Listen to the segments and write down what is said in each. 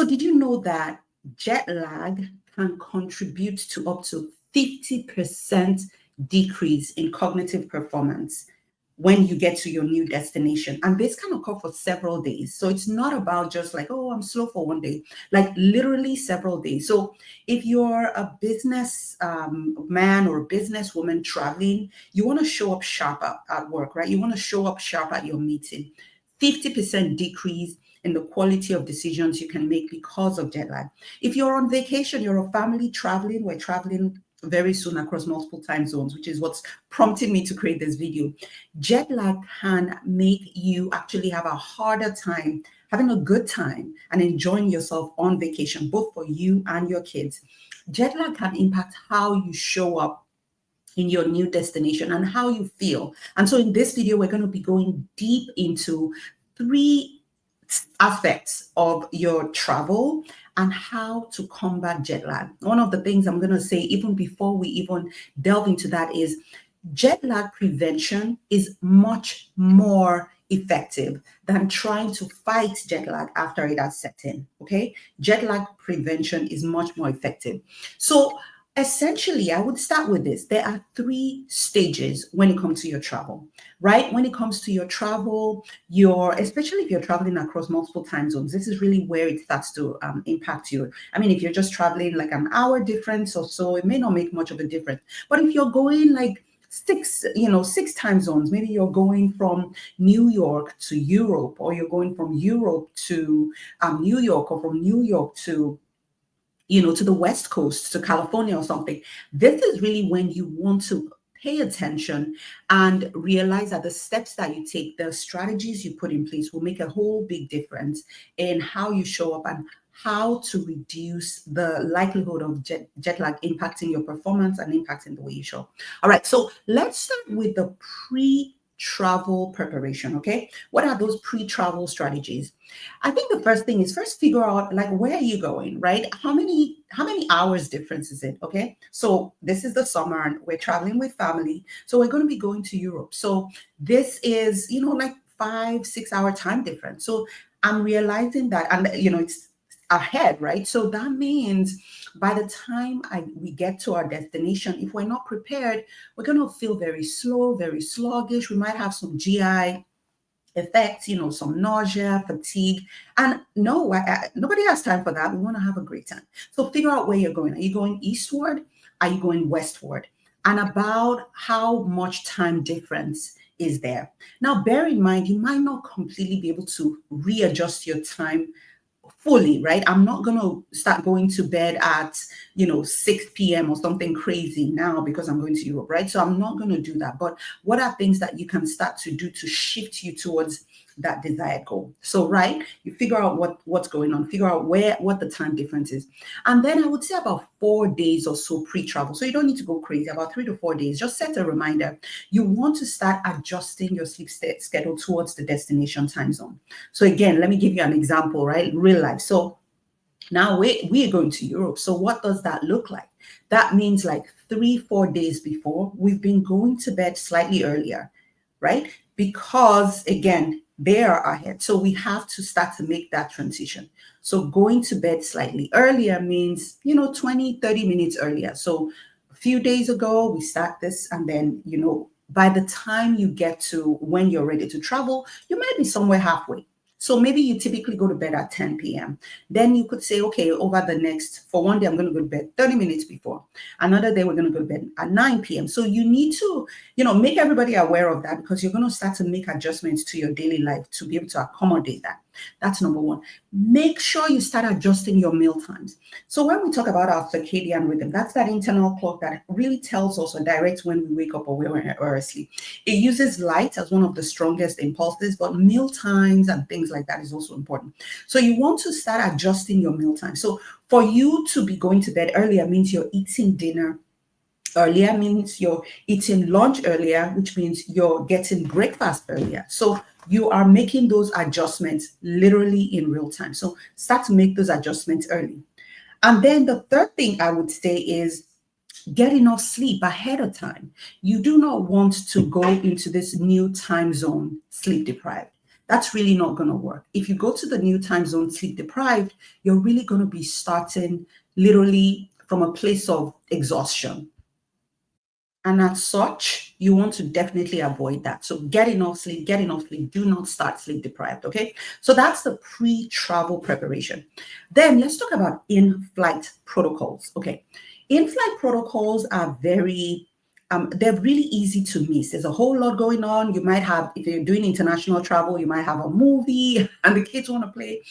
So did you know that jet lag can contribute to up to 50% decrease in cognitive performance when you get to your new destination? And this can occur for several days. So it's not about just like, oh, I'm slow for one day, like literally several days. So if you're a business man or a business woman traveling, you want to show up sharp at work, right? You want to show up sharp at your meeting. 50% decrease in the quality of decisions you can make because of jet lag. If you're on vacation, you're a family traveling, we're traveling very soon across multiple time zones, which is what's prompting me to create this video. Jet lag can make you actually have a harder time having a good time and enjoying yourself on vacation, both for you and your kids. Jet lag can impact how you show up in your new destination and how you feel. And so in this video, we're going to be going deep into 3 aspects of your travel and how to combat jet lag. One of the things I'm going to say, even before we even delve into that, is jet lag prevention is much more effective than trying to fight jet lag after it has set in. Okay, jet lag prevention is much more effective. So essentially, I would start with this. There are 3 stages when it comes to your travel, right? When it comes to your travel, especially if you're traveling across multiple time zones, this is really where it starts to impact you. I mean, if you're just traveling like an hour difference or so, it may not make much of a difference. But if you're going like 6 time zones, maybe you're going from New York to Europe, or you're going from Europe to New York, or from New York to to the West Coast, to California or something. This is really when you want to pay attention and realize that the steps that you take, the strategies you put in place will make a whole big difference in how you show up and how to reduce the likelihood of jet lag impacting your performance and impacting the way you show up. All right, so let's start with the pre-travel preparation, okay? What are those pre-travel strategies? I think the first thing is first figure out like where are you going, right? How many hours difference is it? Okay, so this is the summer and we're traveling with family, so we're going to be going to Europe. So this is like 5-6 hour time difference. So I'm realizing that, and it's ahead, right? So that means by the time we get to our destination, if we're not prepared, we're going to feel very slow, very sluggish. We might have some GI effects, some nausea, fatigue. And no, nobody has time for that. We want to have a great time. So figure out where you're going. Are you going eastward? Are you going westward? And about how much time difference is there. Now, bear in mind, you might not completely be able to readjust your time fully, right? I'm not going to start going to bed at 6 p.m. or something crazy now because I'm going to Europe, right? So I'm not going to do that. But what are things that you can start to do to shift you towards that desired goal? So, right, you figure out what's going on, figure out what the time difference is. And then I would say about 4 days or so pre-travel. So you don't need to go crazy, about 3 to 4 days. Just set a reminder. You want to start adjusting your sleep schedule towards the destination time zone. So again, let me give you an example, right? Real life. So now we are going to Europe. So what does that look like? That means like 3-4 days before, we've been going to bed slightly earlier, right? Because again, they are ahead. So we have to start to make that transition. So going to bed slightly earlier means, 20, 30 minutes earlier. So a few days ago, we start this, and then, by the time you get to when you're ready to travel, you might be somewhere halfway. So maybe you typically go to bed at 10 p.m. Then you could say, okay, for one day, I'm going to go to bed 30 minutes before. Another day, we're going to go to bed at 9 p.m. So you need to, make everybody aware of that, because you're going to start to make adjustments to your daily life to be able to accommodate that. That's number one. Make sure you start adjusting your meal times. So when we talk about our circadian rhythm, that's that internal clock that really tells us or directs when we wake up or when we're asleep. It uses light as one of the strongest impulses, but meal times and things like that is also important. So you want to start adjusting your meal time. So for you to be going to bed earlier means you're eating dinner earlier, means you're eating lunch earlier, which means you're getting breakfast earlier. So you are making those adjustments literally in real time. So start to make those adjustments early. And then the third thing I would say is get enough sleep ahead of time. You do not want to go into this new time zone sleep deprived. That's really not going to work. If you go to the new time zone sleep deprived, you're really going to be starting literally from a place of exhaustion. And as such, you want to definitely avoid that. So get enough sleep, get enough sleep. Do not start sleep deprived. Okay. So that's the pre-travel preparation. Then let's talk about in-flight protocols. Okay. In-flight protocols are they're really easy to miss. There's a whole lot going on. You might have, if you're doing international travel, you might have a movie and the kids want to play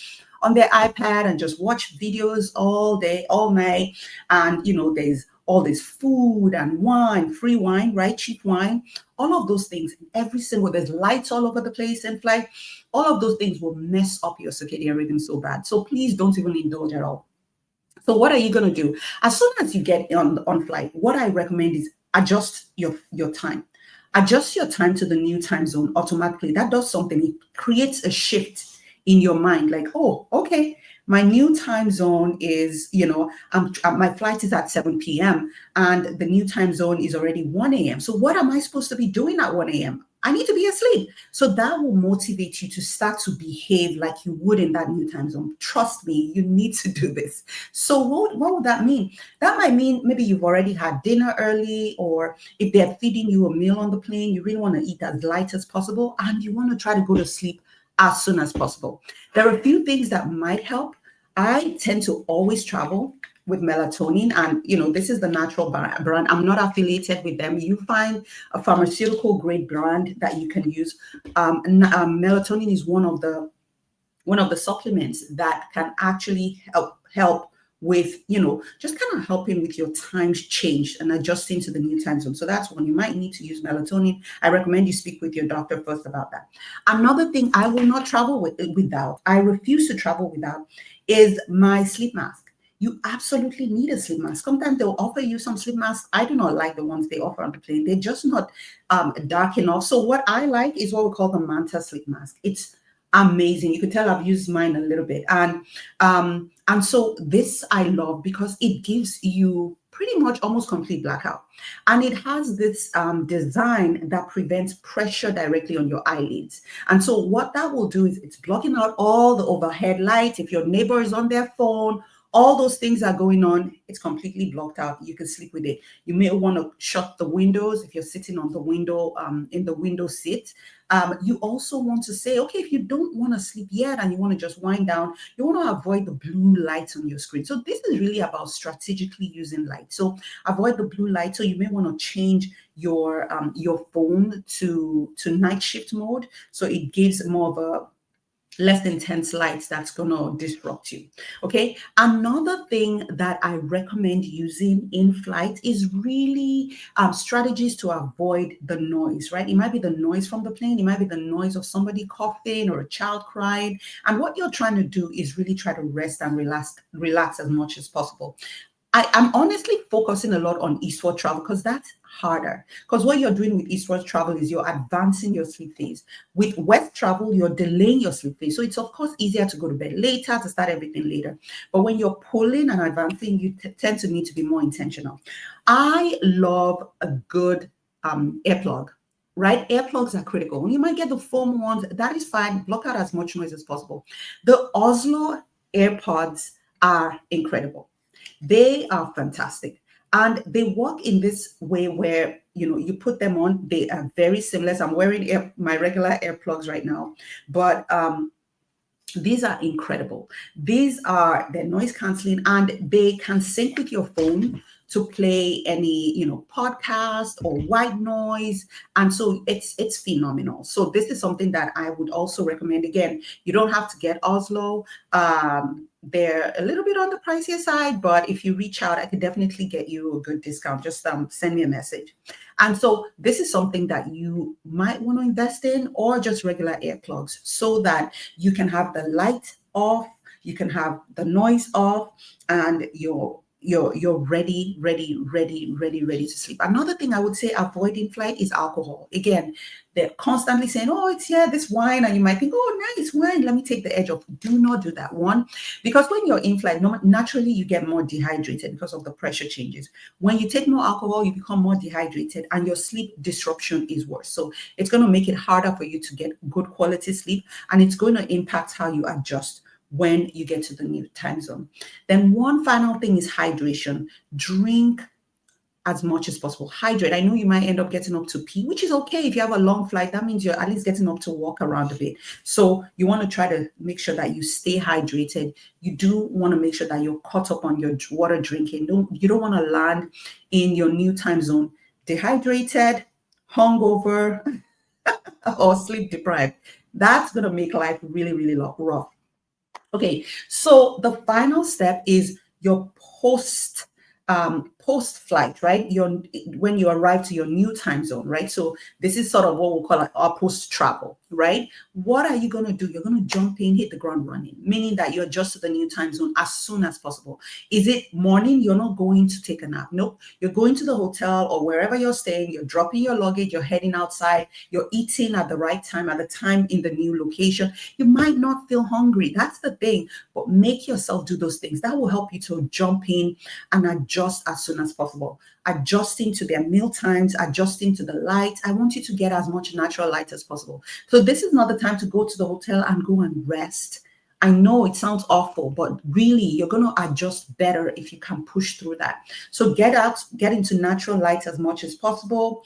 on their iPad and just watch videos all day, all night. And, there's all this food and wine, free wine, right? Cheap wine, all of those things, there's lights all over the place in flight. All of those things will mess up your circadian rhythm so bad. So please don't even indulge at all. So what are you going to do? As soon as you get on flight, what I recommend is adjust your time. Adjust your time to the new time zone automatically. That does something. It creates a shift in your mind, like, oh, okay, my new time zone is, my flight is at 7 p.m. and the new time zone is already 1 a.m. So what am I supposed to be doing at 1 a.m.? I need to be asleep. So that will motivate you to start to behave like you would in that new time zone. Trust me, you need to do this. So what would that mean? That might mean maybe you've already had dinner early, or if they're feeding you a meal on the plane, you really want to eat as light as possible and you want to try to go to sleep as soon as possible. There are a few things that might help. I tend to always travel with melatonin, and this is the natural brand. I'm not affiliated with them. You find a pharmaceutical grade brand that you can use. Melatonin is one of the supplements that can actually help with, just kind of helping with your time change and adjusting to the new time zone. So that's one. You might need to use melatonin. I recommend you speak with your doctor first about that. Another thing I will not travel without, I refuse to travel without, is my sleep mask. You absolutely need a sleep mask. Sometimes they'll offer you some sleep masks. I do not like the ones they offer on the plane. They're just not dark enough. So what I like is what we call the Manta sleep mask. It's amazing. You can tell I've used mine a little bit. And so this I love because it gives you pretty much almost complete blackout. And it has this design that prevents pressure directly on your eyelids. And so what that will do is it's blocking out all the overhead lights. If your neighbor is on their phone, all those things are going on. It's completely blocked out. You can sleep with it. You may want to shut the windows if you're sitting on the window, in the window seat. You also want to say, okay, if you don't want to sleep yet and you want to just wind down, you want to avoid the blue lights on your screen. So this is really about strategically using light. So avoid the blue light. So you may want to change your phone to night shift mode. So it gives more of a less intense lights that's going to disrupt you. Okay. Another thing that I recommend using in flight is really strategies to avoid the noise, right? It might be the noise from the plane. It might be the noise of somebody coughing or a child crying. And what you're trying to do is really try to rest and relax as much as possible. I'm honestly focusing a lot on eastward travel because that's harder. Because what you're doing with eastward travel is you're advancing your sleep phase. With west travel, you're delaying your sleep phase. So it's of course easier to go to bed later, to start everything later. But when you're pulling and advancing, you tend to need to be more intentional. I love a good earplug. Right? Earplugs are critical. You might get the foam ones. That is fine. Block out as much noise as possible. The Oslo AirPods are incredible. They are fantastic. And they work in this way where, you put them on, they are very seamless. I'm wearing my regular earplugs right now, but these are incredible. They're noise canceling and they can sync with your phone to play any, podcast or white noise. And so it's phenomenal. So this is something that I would also recommend. Again, you don't have to get Oslo. They're a little bit on the pricier side, but if you reach out, I could definitely get you a good discount. Just send me a message. And so this is something that you might want to invest in, or just regular earplugs, so that you can have the light off, you can have the noise off, and your you're ready to sleep. Another thing I would say avoid in flight is alcohol. Again, they're constantly saying, oh, it's this wine, and you might think, oh, nice wine, let me take the edge off. Do not do that. One, because when you're in flight, naturally you get more dehydrated because of the pressure changes. When you take more alcohol, you become more dehydrated and your sleep disruption is worse. So it's going to make it harder for you to get good quality sleep, and it's going to impact how you adjust when you get to the new time zone. Then one final thing is hydration. Drink as much as possible. Hydrate. I know you might end up getting up to pee, which is okay. If you have a long flight, that means you're at least getting up to walk around a bit. So you want to try to make sure that you stay hydrated. You do want to make sure that you're caught up on your water drinking. You don't want to land in your new time zone dehydrated, hungover, or sleep deprived. That's going to make life really rough. Okay, so the final step is your post flight, right? When you arrive to your new time zone, right? So this is sort of what we'll call our post travel, right? What are you going to do? You're going to jump in, hit the ground running, meaning that you adjust to the new time zone as soon as possible. Is it morning? You're not going to take a nap. Nope. You're going to the hotel or wherever you're staying. You're dropping your luggage. You're heading outside. You're eating at the right time, at the time in the new location. You might not feel hungry. That's the thing. But make yourself do those things. That will help you to jump in and adjust as soon as possible. Adjusting to their meal times, adjusting to the light. I want you to get as much natural light as possible. So this is not the time to go to the hotel and go and rest. I know it sounds awful, but really you're going to adjust better if you can push through that. So get out, get into natural light as much as possible,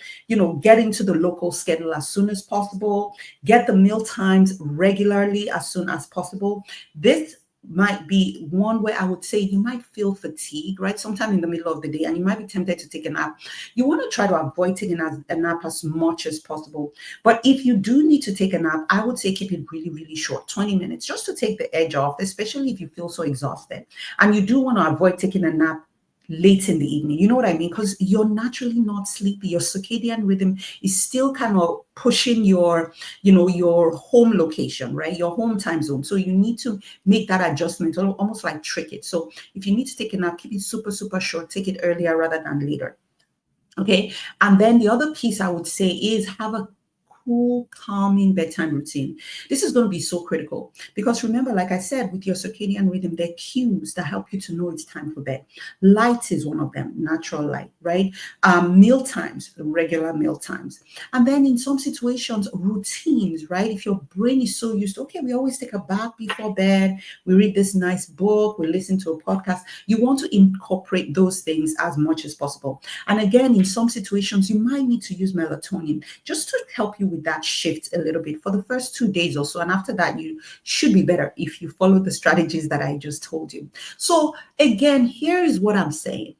get into the local schedule as soon as possible, get the meal times regularly as soon as possible. This might be one where I would say you might feel fatigue, right? Sometime in the middle of the day, and you might be tempted to take a nap. You want to try to avoid taking a nap as much as possible. But if you do need to take a nap, I would say keep it really short, 20 minutes, just to take the edge off, especially if you feel so exhausted. And you do want to avoid taking a nap late in the evening. You know what I mean? Because you're naturally not sleepy. Your circadian rhythm is still kind of pushing your home location, right? Your home time zone. So you need to make that adjustment, almost like trick it. So if you need to take a nap, keep it super short. Take it earlier rather than later. Okay. And then the other piece I would say is have a cool, calming bedtime routine. This is going to be so critical because remember, like I said, with your circadian rhythm, there are cues that help you to know it's time for bed. Light is one of them, natural light, right? Meal times, regular meal times. And then in some situations, routines, right? If your brain is so used to, okay, we always take a bath before bed, we read this nice book, we listen to a podcast, you want to incorporate those things as much as possible. And again, in some situations, you might need to use melatonin just to help you with that shift a little bit for the first 2 days or so. And after that, you should be better if you follow the strategies that I just told you. So again, here is what I'm saying.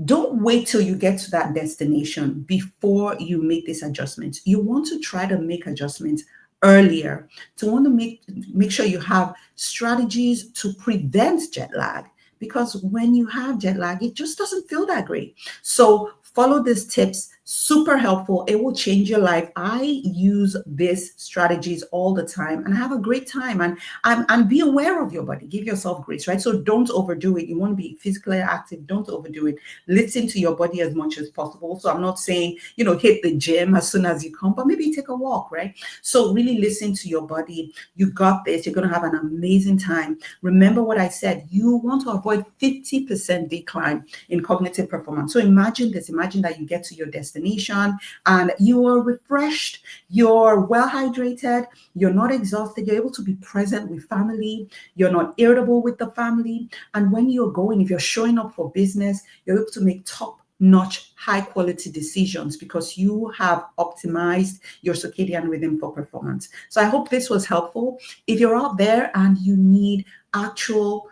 Don't wait till you get to that destination before you make this adjustment. You want to try to make adjustments earlier, to want to make sure you have strategies to prevent jet lag. Because when you have jet lag, it just doesn't feel that great. So follow these tips, super helpful. It will change your life. I use these strategies all the time and I have a great time. And be aware of your body. Give yourself grace, right? So don't overdo it. You want to be physically active. Don't overdo it. Listen to your body as much as possible. So I'm not saying, hit the gym as soon as you come, but maybe take a walk, right? So really listen to your body. You got this. You're going to have an amazing time. Remember what I said. You want to avoid 50% decline in cognitive performance. So imagine this. Imagine that you get to your destination and you are refreshed, you're well hydrated, you're not exhausted, you're able to be present with family, you're not irritable with the family. And when you're going, if you're showing up for business, you're able to make top-notch, high-quality decisions because you have optimized your circadian rhythm for performance. So I hope this was helpful. If you're out there and you need actual,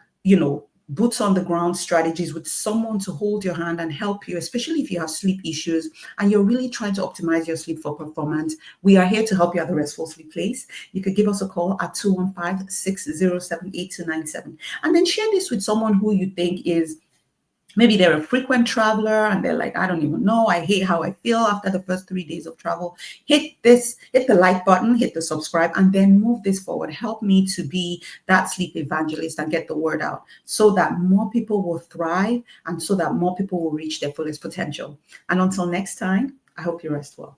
boots on the ground strategies with someone to hold your hand and help you, especially if you have sleep issues and you're really trying to optimize your sleep for performance, we are here to help you at the Restful Sleep Place. You could give us a call at 215-607-8297 and then share this with someone who you think is Maybe they're a frequent traveler and they're like, I don't even know. I hate how I feel after the first 3 days of travel. Hit the like button, hit the subscribe, and then move this forward. Help me to be that sleep evangelist and get the word out so that more people will thrive and so that more people will reach their fullest potential. And until next time, I hope you rest well.